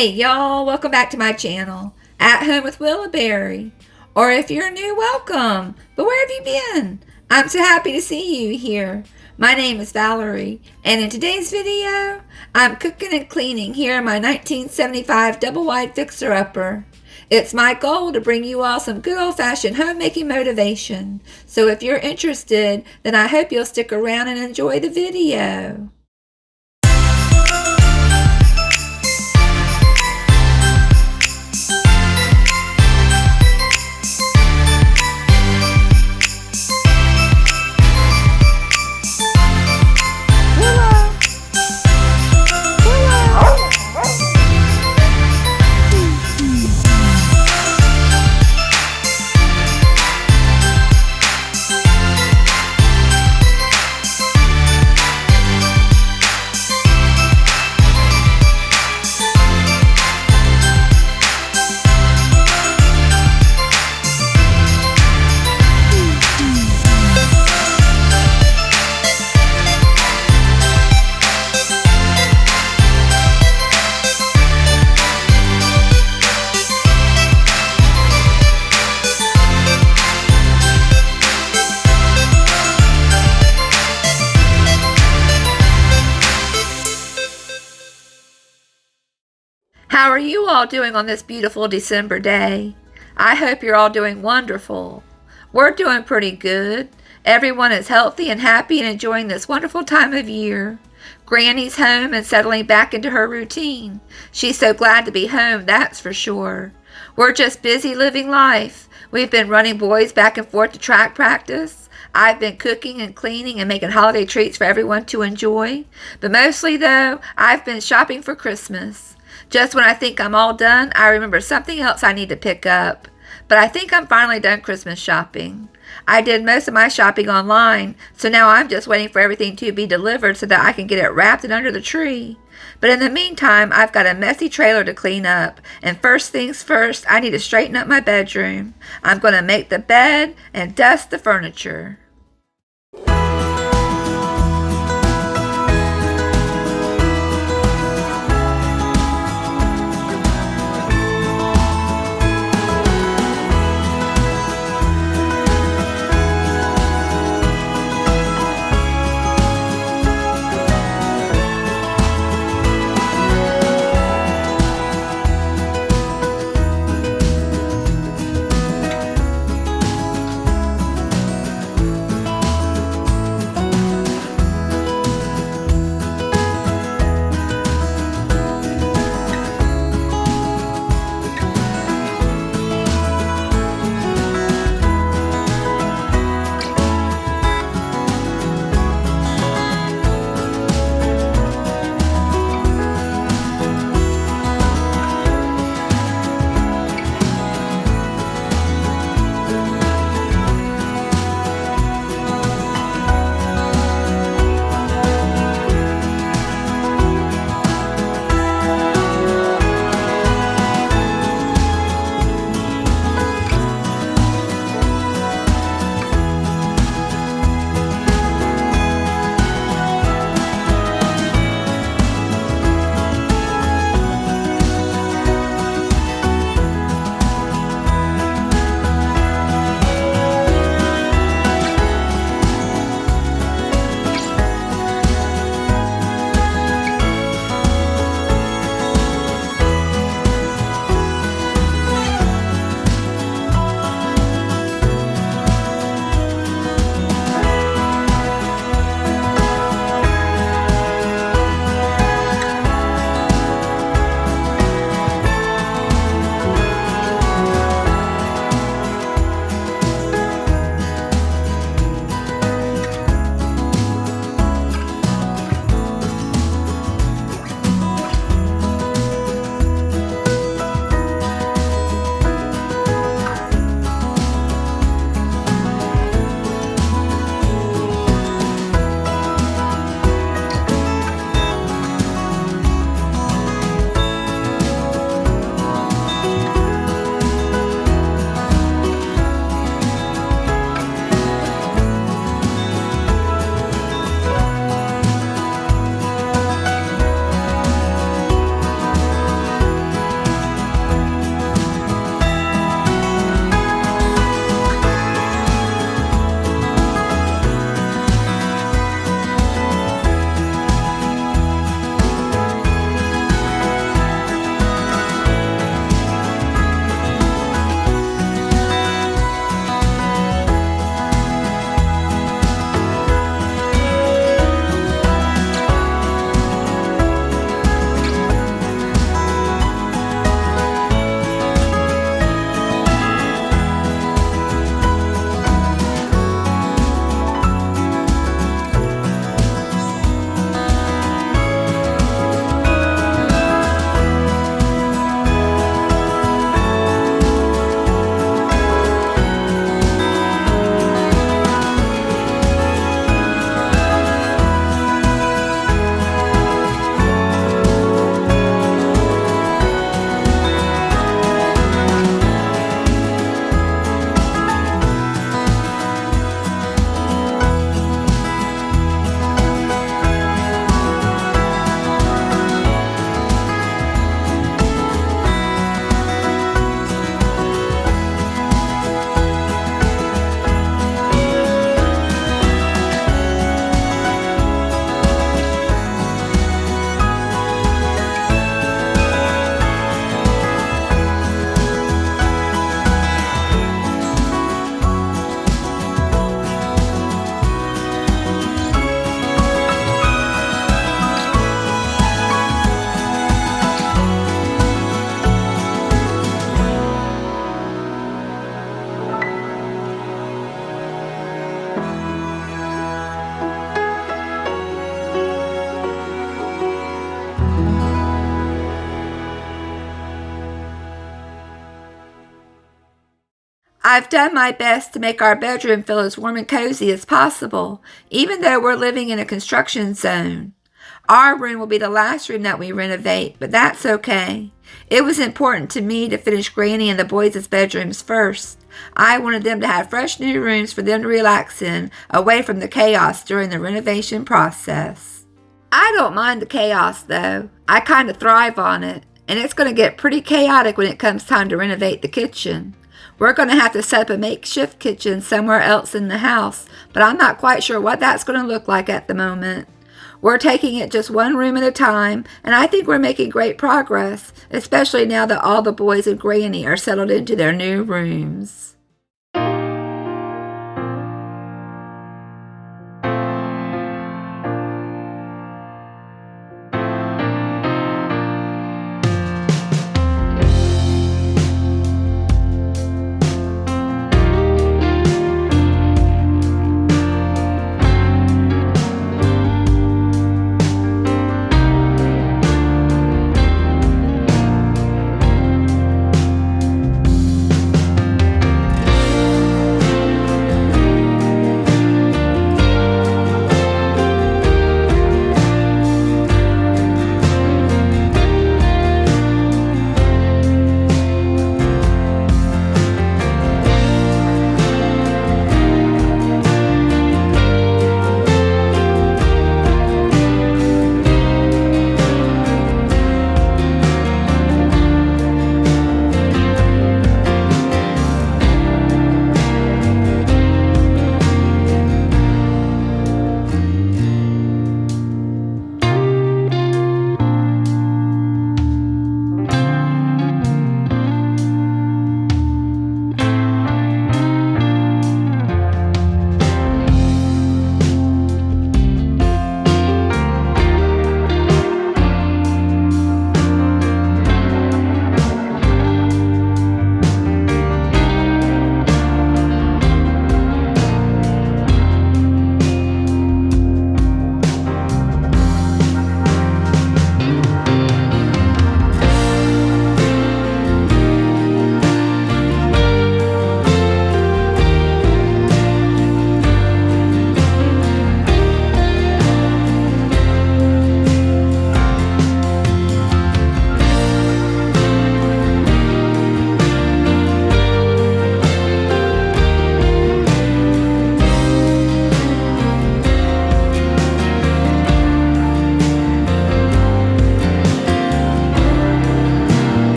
Hey y'all, welcome back to my channel, At Home with Willowberry. Or if you're new, welcome. But where have you been? I'm so happy to see you here. My name is Valerie, and in today's video, I'm cooking and cleaning here in my 1975 double-wide fixer-upper. It's my goal to bring you all some good old-fashioned homemaking motivation. So if you're interested, then I hope you'll stick around and enjoy the video. How are you all doing on this beautiful December day? I hope you're all doing wonderful. We're doing pretty good. Everyone is healthy and happy and enjoying this wonderful time of year. Granny's home and settling back into her routine. She's so glad to be home, that's for sure. We're just busy living life. We've been running boys back and forth to track practice. I've been cooking and cleaning and making holiday treats for everyone to enjoy. But mostly though, I've been shopping for Christmas. Just when I think I'm all done, I remember something else I need to pick up. But I think I'm finally done Christmas shopping. I did most of my shopping online, so now I'm just waiting for everything to be delivered so that I can get it wrapped and under the tree. But in the meantime, I've got a messy trailer to clean up, and first things first, I need to straighten up my bedroom. I'm going to make the bed and dust the furniture. I've done my best to make our bedroom feel as warm and cozy as possible, even though we're living in a construction zone. Our room will be the last room that we renovate, but that's okay. It was important to me to finish Granny and the boys' bedrooms first. I wanted them to have fresh new rooms for them to relax in, away from the chaos during the renovation process. I don't mind the chaos, though. I kind of thrive on it, and it's going to get pretty chaotic when it comes time to renovate the kitchen. We're going to have to set up a makeshift kitchen somewhere else in the house, but I'm not quite sure what that's going to look like at the moment. We're taking it just one room at a time, and I think we're making great progress, especially now that all the boys and Granny are settled into their new rooms.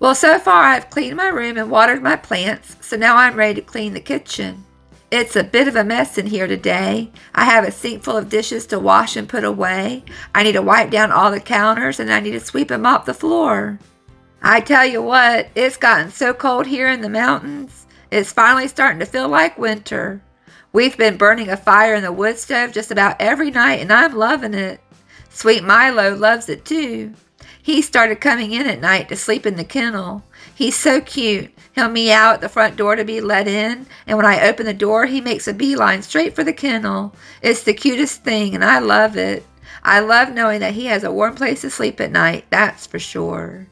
Well, so far I've cleaned my room and watered my plants, so now I'm ready to clean the kitchen. It's a bit of a mess in here today. I have a sink full of dishes to wash and put away. I need to wipe down all the counters, and I need to sweep and mop the floor. I tell you what, it's gotten so cold here in the mountains. It's finally starting to feel like winter. We've been burning a fire in the wood stove just about every night, and I'm loving it. Sweet Milo loves it too. He started coming in at night to sleep in the kennel. He's so cute. He'll meow at the front door to be let in, and when I open the door, he makes a beeline straight for the kennel. It's the cutest thing, and I love it. I love knowing that he has a warm place to sleep at night, that's for sure.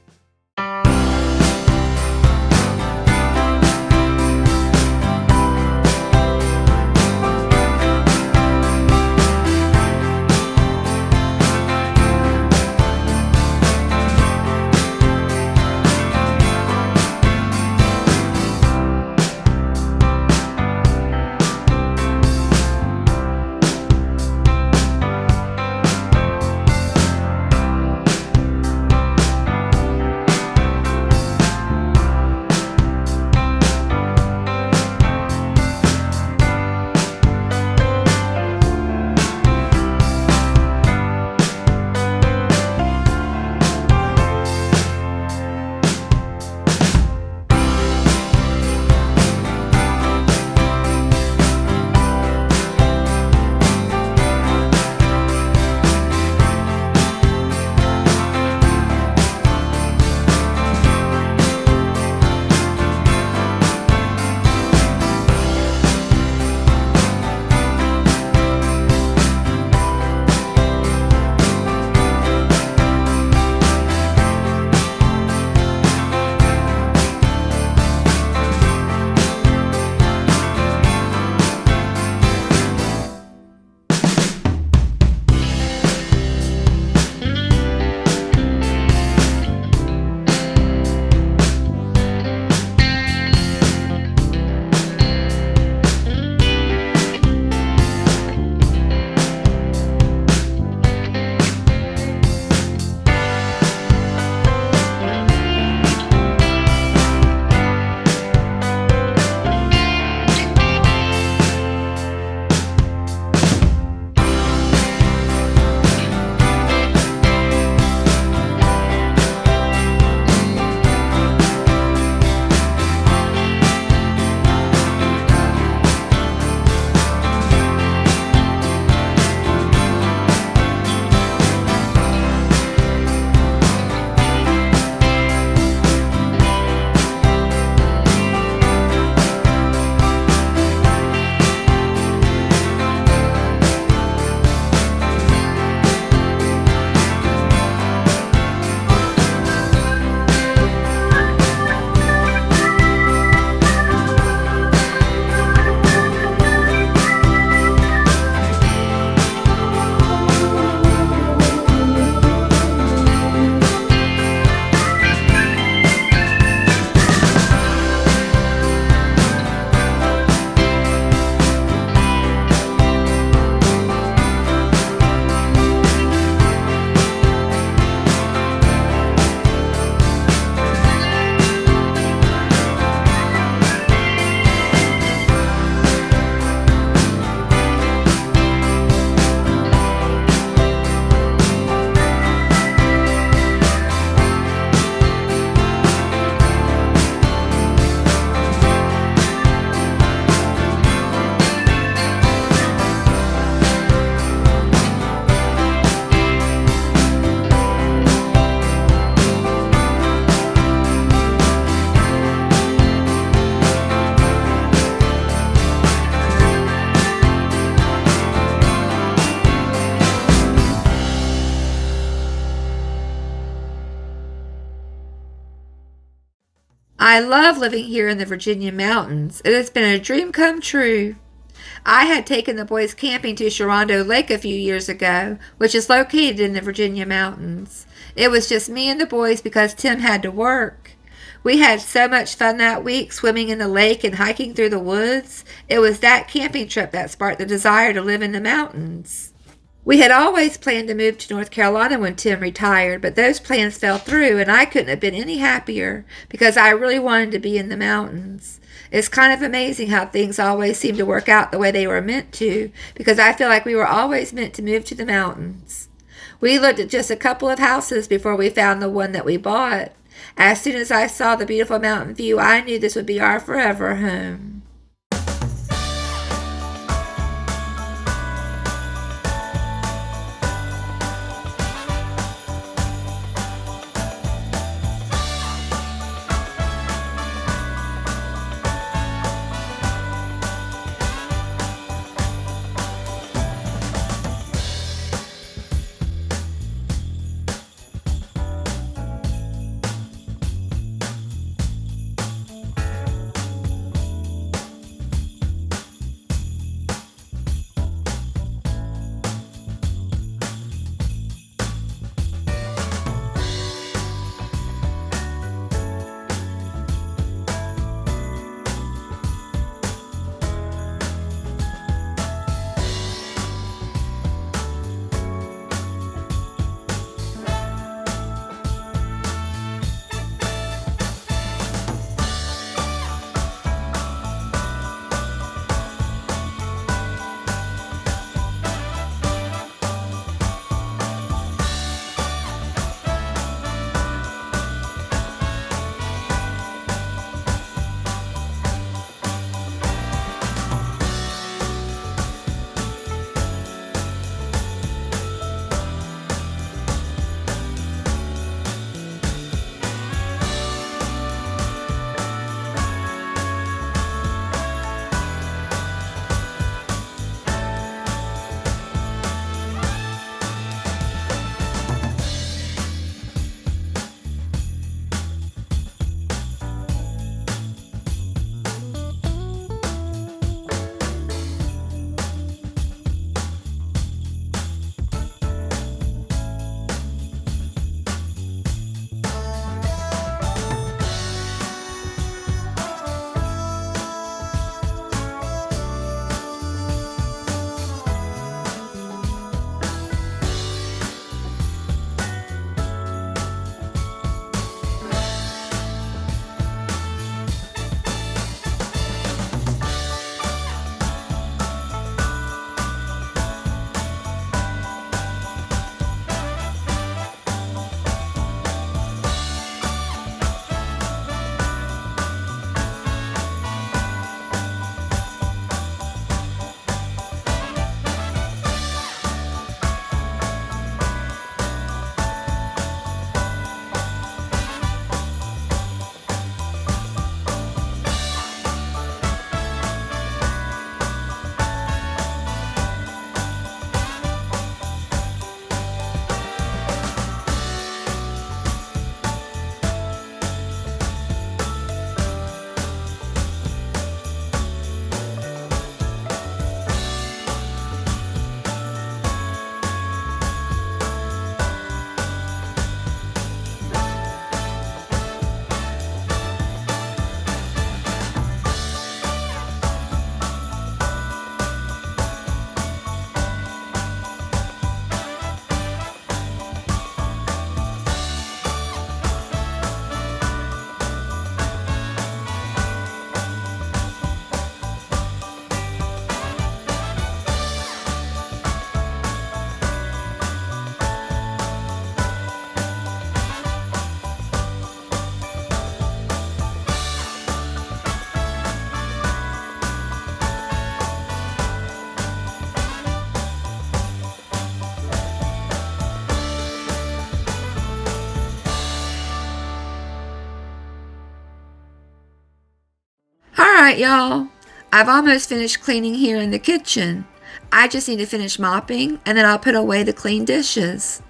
I love living here in the Virginia mountains. It has been a dream come true. I had taken the boys camping to Sharonda Lake a few years ago, which is located in the Virginia mountains. It was just me and the boys because Tim had to work. We had so much fun that week, swimming in the lake and hiking through the woods. It was that camping trip that sparked the desire to live in the mountains. We had always planned to move to North Carolina when Tim retired, but those plans fell through, and I couldn't have been any happier because I really wanted to be in the mountains. It's kind of amazing how things always seem to work out the way they were meant to, because I feel like we were always meant to move to the mountains. We looked at just a couple of houses before we found the one that we bought. As soon as I saw the beautiful mountain view, I knew this would be our forever home. Alright, y'all. I've almost finished cleaning here in the kitchen. I just need to finish mopping, and then I'll put away the clean dishes.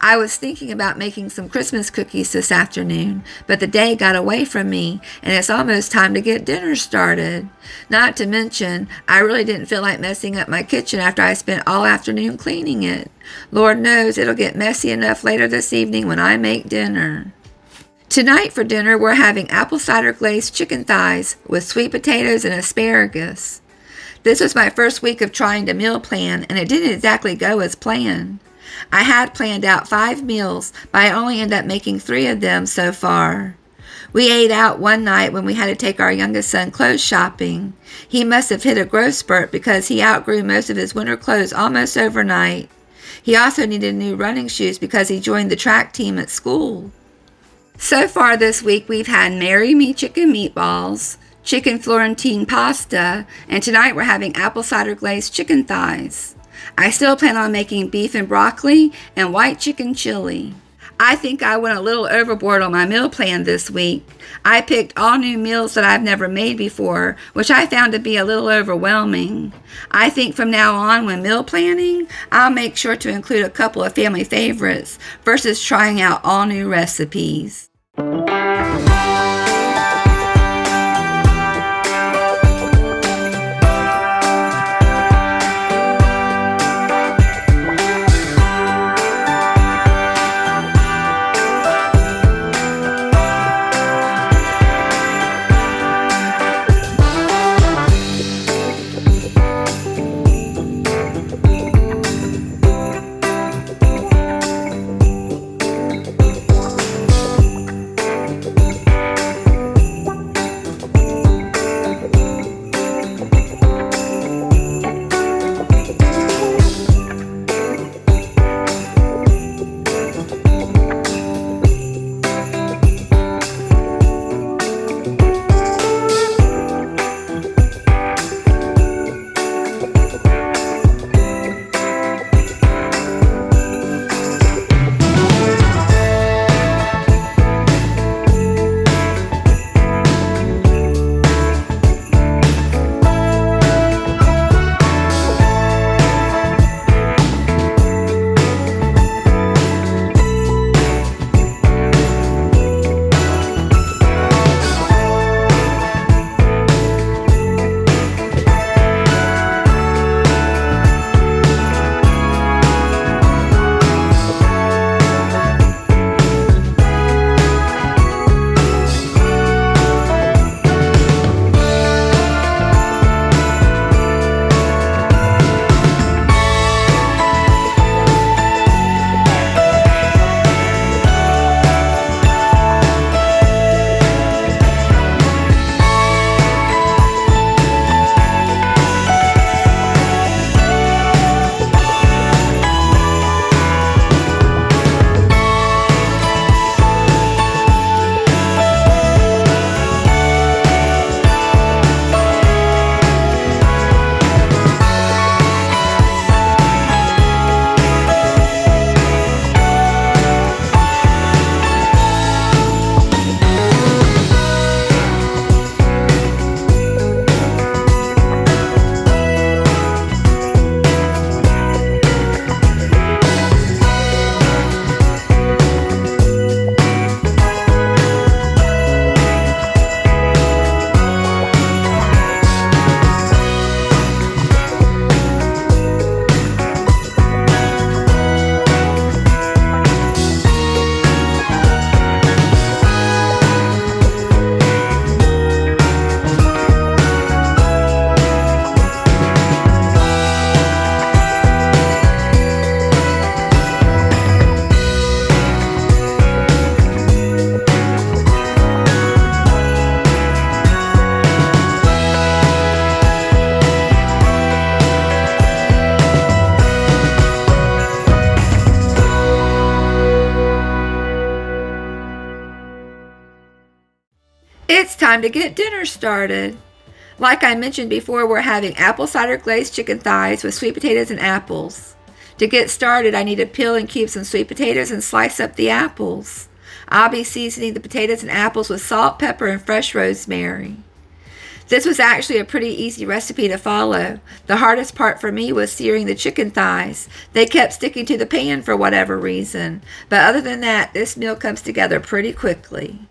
I was thinking about making some Christmas cookies this afternoon, but the day got away from me, and it's almost time to get dinner started. Not to mention, I really didn't feel like messing up my kitchen after I spent all afternoon cleaning it. Lord knows it'll get messy enough later this evening when I make dinner. Tonight for dinner, we're having apple cider glazed chicken thighs with sweet potatoes and asparagus. This was my first week of trying to meal plan, and it didn't exactly go as planned. I had planned out 5 meals, but I only ended up making 3 of them so far. We ate out one night when we had to take our youngest son clothes shopping. He must have hit a growth spurt because he outgrew most of his winter clothes almost overnight. He also needed new running shoes because he joined the track team at school. So far this week we've had Marry Me chicken meatballs, chicken Florentine pasta, and tonight we're having apple cider glazed chicken thighs. I still plan on making beef and broccoli and white chicken chili. I think I went a little overboard on my meal plan this week. I picked all new meals that I've never made before, which I found to be a little overwhelming. I think from now on when meal planning, I'll make sure to include a couple of family favorites versus trying out all new recipes. It's time to get dinner started. Like I mentioned before, we're having apple cider glazed chicken thighs with sweet potatoes and apples. To get started, I need to peel and cube some sweet potatoes and slice up the apples. I'll be seasoning the potatoes and apples with salt, pepper, and fresh rosemary. This was actually a pretty easy recipe to follow. The hardest part for me was searing the chicken thighs. They kept sticking to the pan for whatever reason. But other than that, this meal comes together pretty quickly.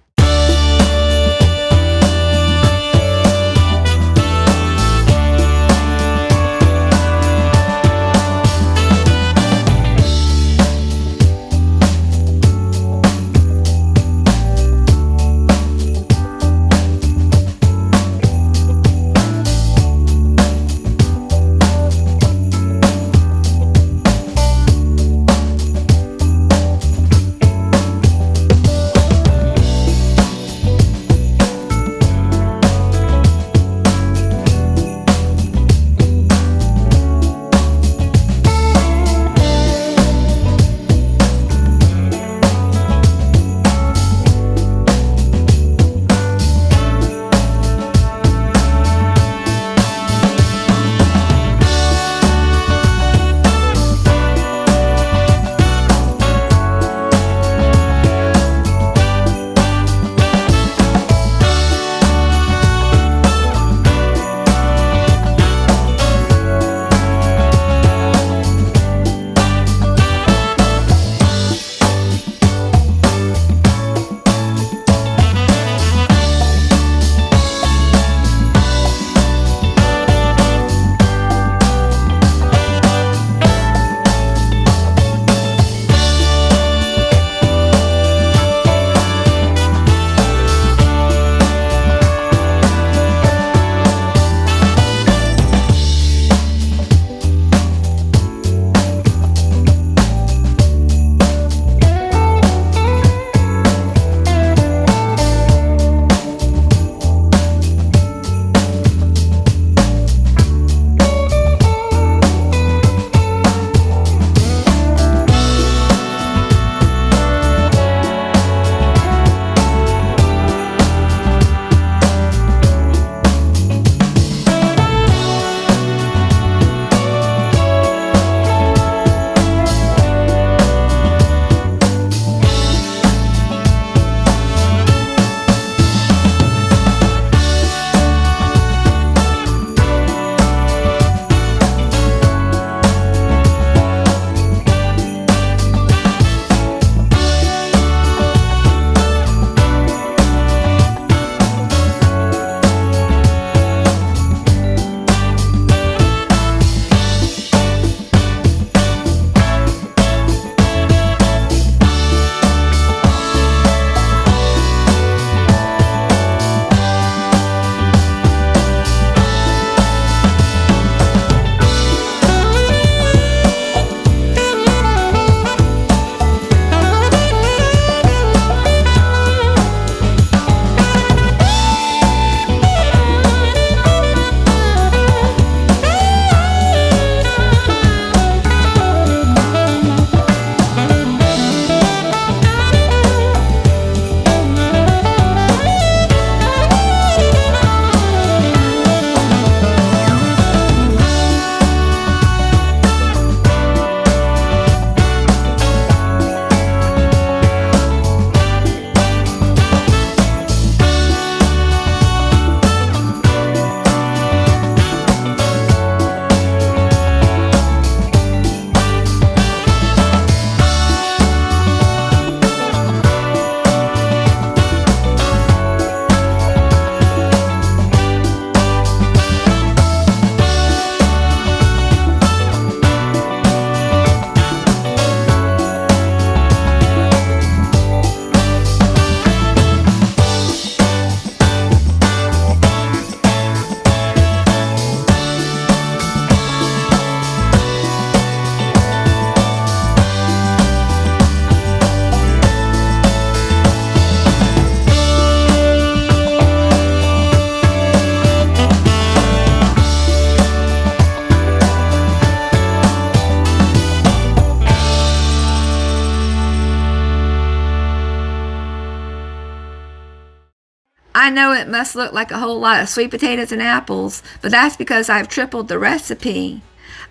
I know it must look like a whole lot of sweet potatoes and apples, but that's because I've tripled the recipe.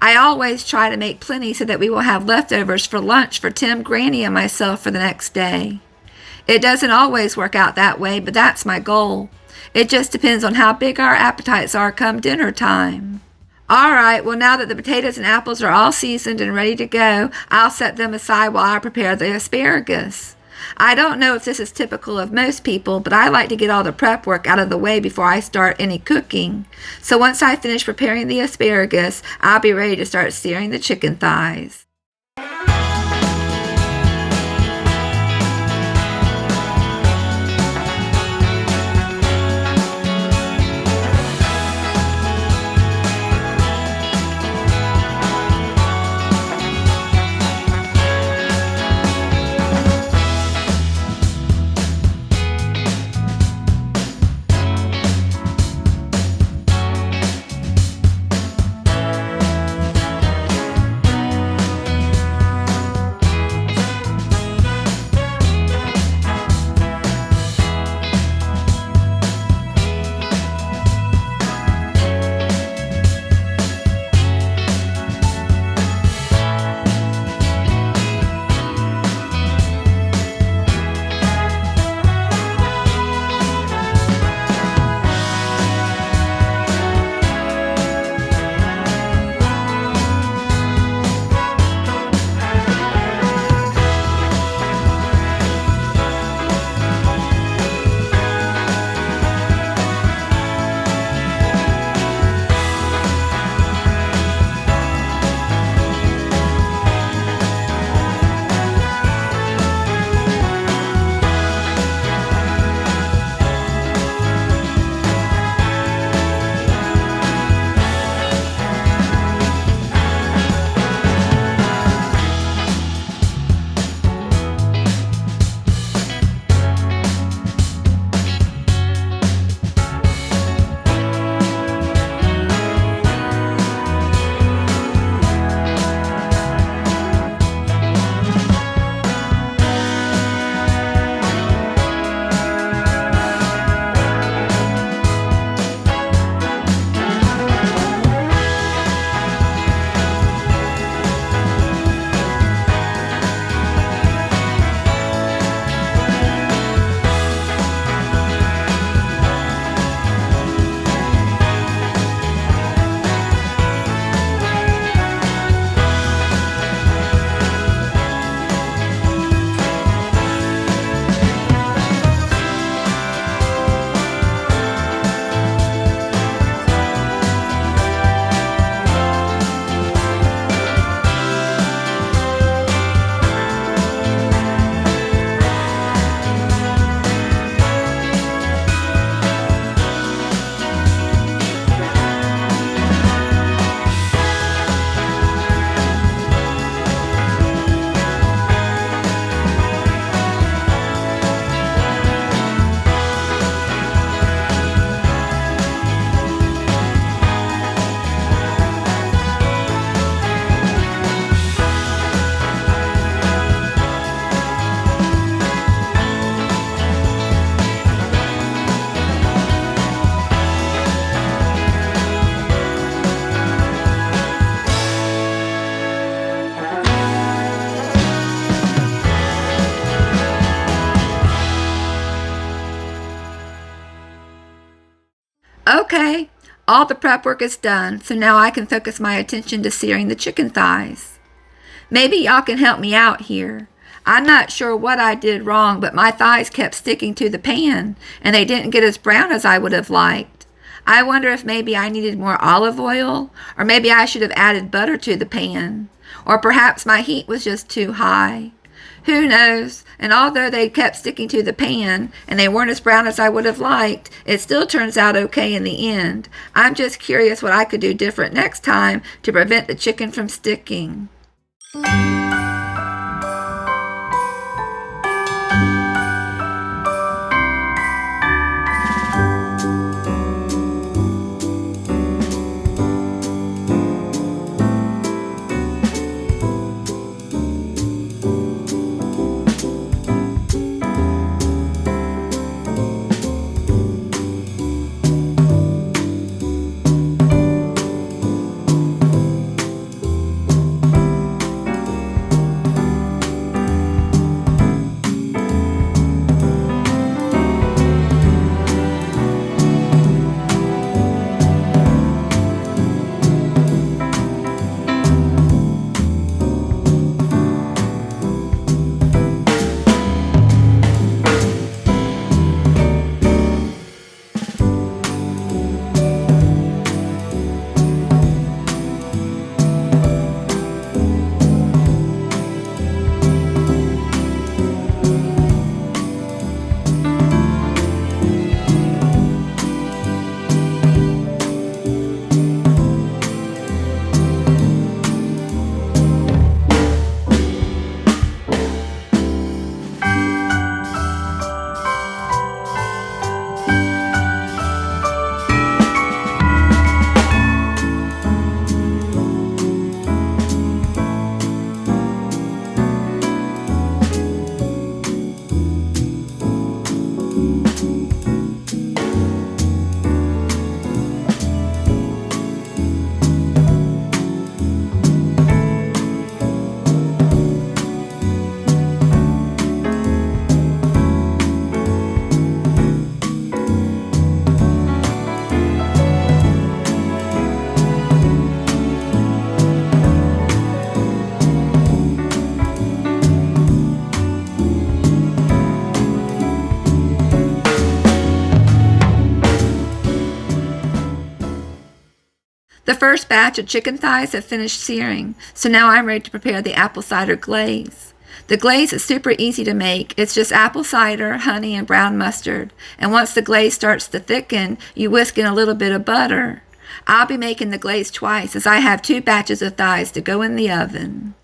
I always try to make plenty so that we will have leftovers for lunch for Tim, Granny, and myself for the next day. It doesn't always work out that way, but that's my goal. It just depends on how big our appetites are come dinner time. Alright, well now that the potatoes and apples are all seasoned and ready to go, I'll set them aside while I prepare the asparagus. I don't know if this is typical of most people, but I like to get all the prep work out of the way before I start any cooking. So once I finish preparing the asparagus, I'll be ready to start searing the chicken thighs. Okay, all the prep work is done, so now I can focus my attention to searing the chicken thighs. Maybe y'all can help me out here. I'm not sure what I did wrong, but my thighs kept sticking to the pan, and they didn't get as brown as I would have liked. I wonder if maybe I needed more olive oil, or maybe I should have added butter to the pan, or perhaps my heat was just too high. Who knows? And although they kept sticking to the pan and they weren't as brown as I would have liked, it still turns out okay in the end. I'm just curious what I could do different next time to prevent the chicken from sticking. The first batch of chicken thighs have finished searing, so now I'm ready to prepare the apple cider glaze. The glaze is super easy to make. It's just apple cider, honey, and brown mustard. And once the glaze starts to thicken, you whisk in a little bit of butter. I'll be making the glaze twice as I have 2 batches of thighs to go in the oven.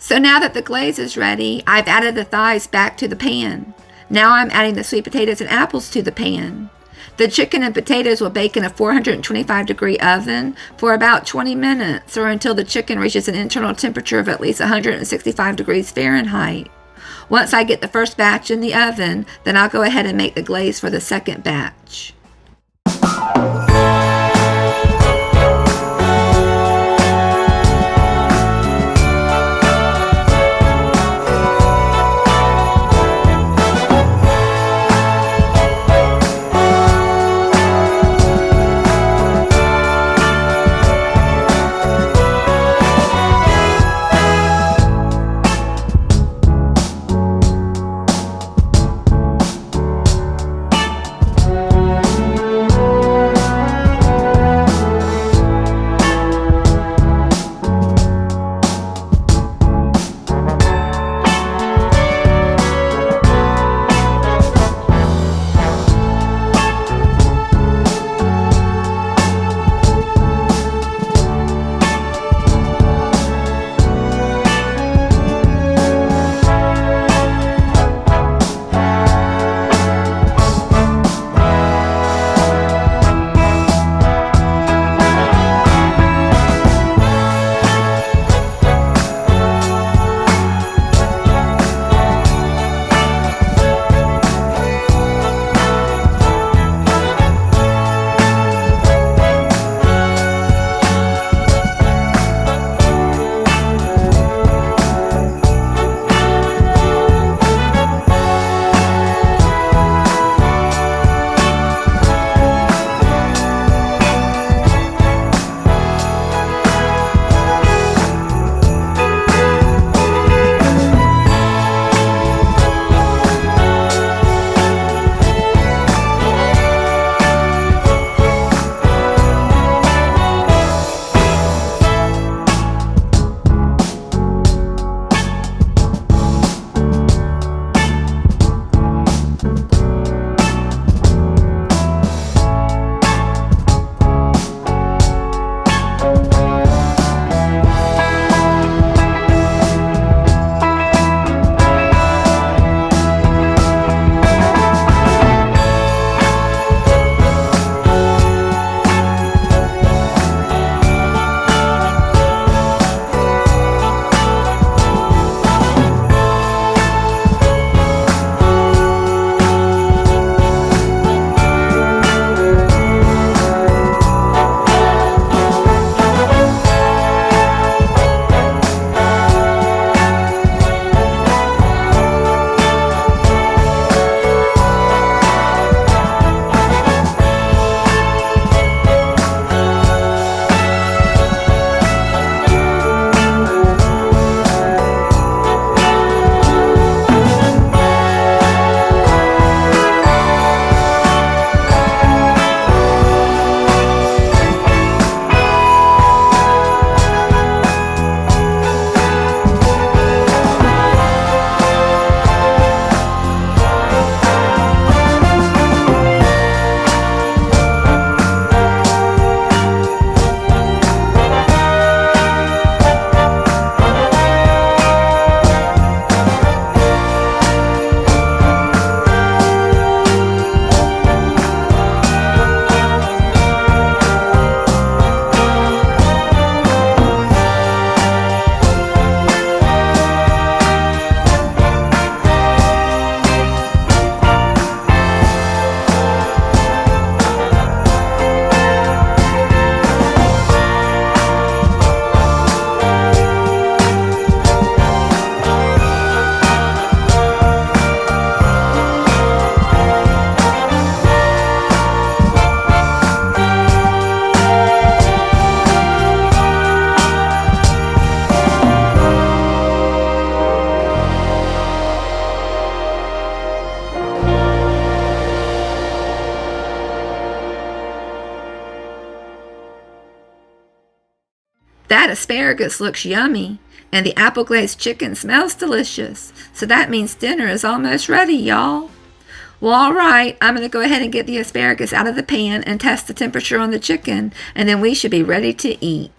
So now that the glaze is ready, I've added the thighs back to the pan. Now I'm adding the sweet potatoes and apples to the pan. The chicken and potatoes will bake in a 425-degree oven for about 20 minutes or until the chicken reaches an internal temperature of at least 165 degrees Fahrenheit. Once I get the first batch in the oven, then I'll go ahead and make the glaze for the second batch. That asparagus looks yummy, and the apple glazed chicken smells delicious, so that means dinner is almost ready, y'all. Well, all right, I'm going to go ahead and get the asparagus out of the pan and test the temperature on the chicken, and then we should be ready to eat.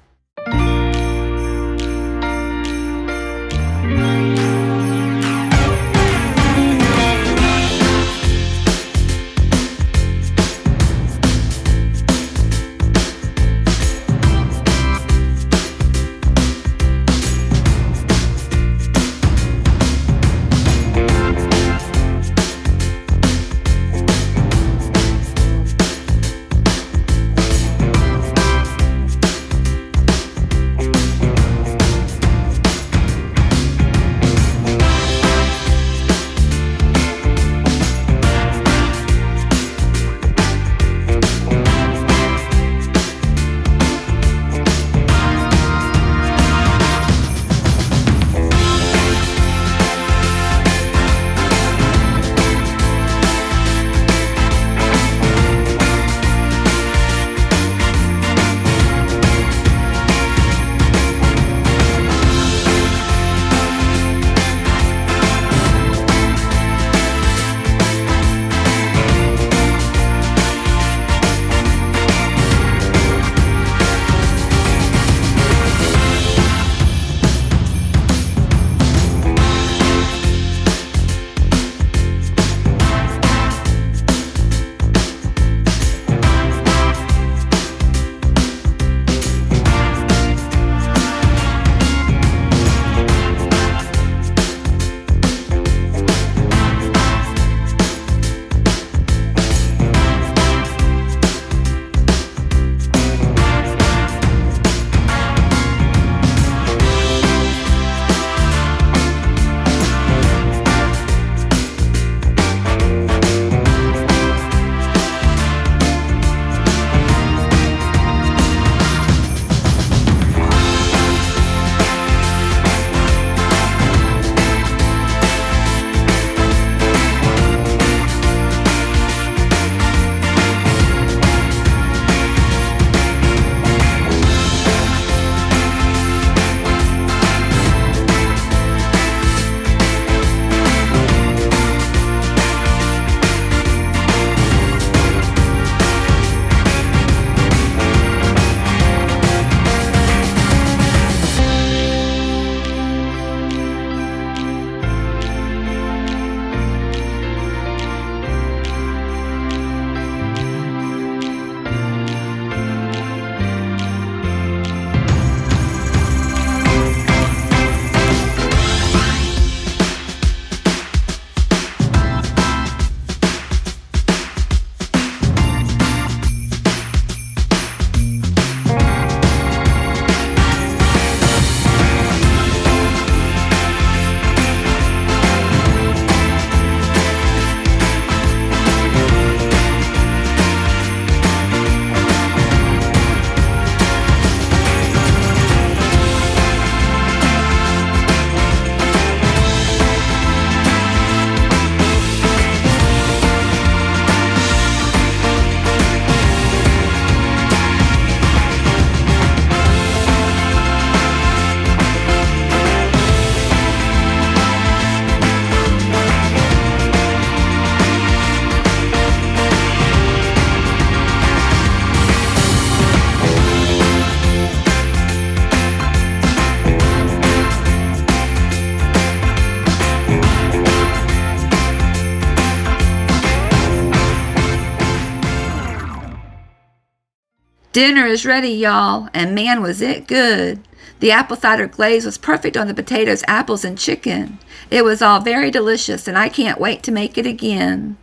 Dinner is ready, y'all, and man was it good. The apple cider glaze was perfect on the potatoes, apples, and chicken. It was all very delicious, and I can't wait to make it again.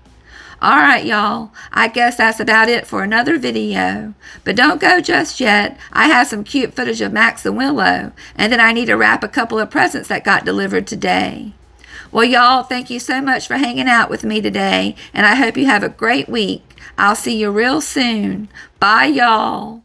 Alright, y'all, I guess that's about it for another video. But don't go just yet. I have some cute footage of Max and Willow, and then I need to wrap a couple of presents that got delivered today. Well, y'all, thank you so much for hanging out with me today, and I hope you have a great week. I'll see you real soon. Bye, y'all.